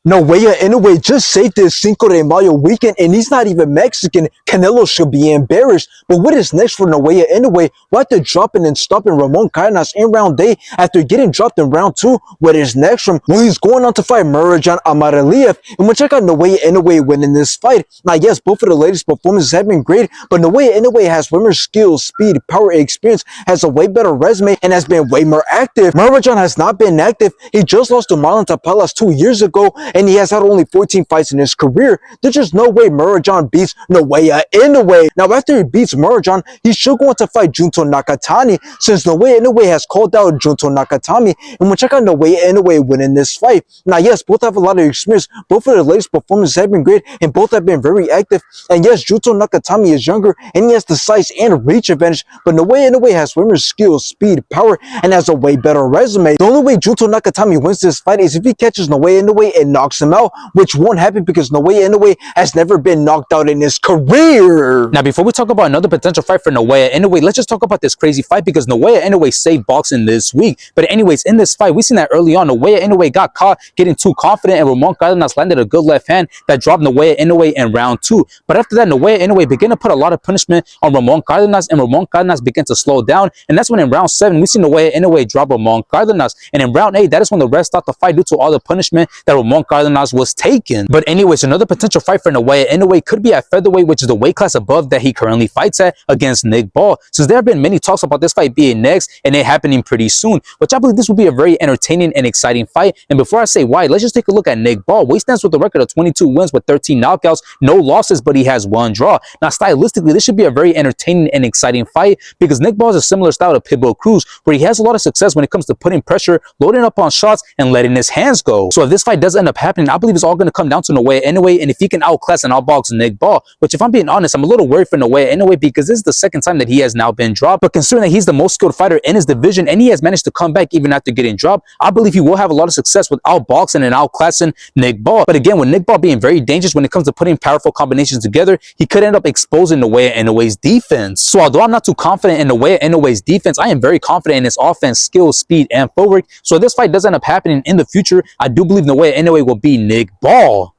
Naoya Inoue just saved his Cinco de Mayo weekend, and he's not even Mexican. Canelo should be embarrassed. But what is next for Naoya Inoue? What after dropping and stopping Ramon Cardenas in round A, after getting dropped in round 2, what is next from? Well, he's going on to fight Murodjon Amaraliev, and we'll check out Naoya Inoue winning this fight. Now, yes, both of the latest performances have been great, but Naoya Inoue has way more skill, speed, power, experience, has a way better resume, and has been way more active. Murodjon has not been active. He just lost to Marlon Tapalas 2 years ago, and he has had only 14 fights in his career. There's just no way Murodjon beats Naoya Inoue. Now, after he beats Murodjon, he should go on to fight Junto Nakatani, since Naoya Inoue has called out Junto Nakatani, and we'll check out Naoya Inoue winning this fight. Now, yes, both have a lot of experience. Both of the latest performances have been great, and both have been very active. And yes, Junto Nakatani is younger, and he has the size and reach advantage, but Naoya Inoue has way more skill, speed, power, and has a way better resume. The only way Junto Nakatani wins this fight is if he catches Naoya Inoue and knocks him out, which won't happen because Naoya Inoue has never been knocked out in his career. Now, before we talk about another potential fight for Naoya Inoue, let's just talk about this crazy fight because Naoya Inoue saved boxing this week. But anyways, in this fight, we seen that early on, Naoya Inoue got caught getting too confident, and Ramon Cardenas landed a good left hand that dropped Naoya Inoue in round 2. But after that, Naoya Inoue began to put a lot of punishment on Ramon Cardenas, and Ramon Cardenas began to slow down. And that's when in round 7, we see Naoya Inoue drop Ramon Cardenas. And in round 8, that is when the rest stopped the fight due to all the punishment that Ramon Cardenas was taking. But anyways, another potential fight for Naoya Inoue could be at featherweight, which is the weight class above that he currently fights at, against Nick Ball. Since there have been many talks about this fight being next and it happening pretty soon, which I believe this will be a very entertaining and exciting fight. And before I say why, let's just take a look at Nick Ball. He stands with a record of 22 wins with 13 knockouts, no losses, but he has 1 draw. Now, stylistically, this should be a very entertaining and exciting fight because Nick Ball is a similar style to Pitbull Cruz, where he has a lot of success when it comes to putting pressure, loading up on shots, and letting his hands go. So if this fight does end up happening, I believe it's all going to come down to Naoya Inoue, and if he can outclass and outbox Nick Ball, which if I'm being honest, I'm a little worried for Naoya Inoue because this is the second time that he has now been dropped. But considering that he's the most skilled fighter in his division and he has managed to come back even after getting dropped, I believe he will have a lot of success with outboxing and outclassing Nick Ball. But again, with Nick Ball being very dangerous when it comes to putting powerful combinations together, he could end up exposing Naoya Inoue's defense. So although I'm not too confident in Naoya Inoue's defense, I am very confident in his offense, skill, speed, and footwork. So if this fight does end up happening in the future, I do believe Naoya Inoue will beat Nick Ball.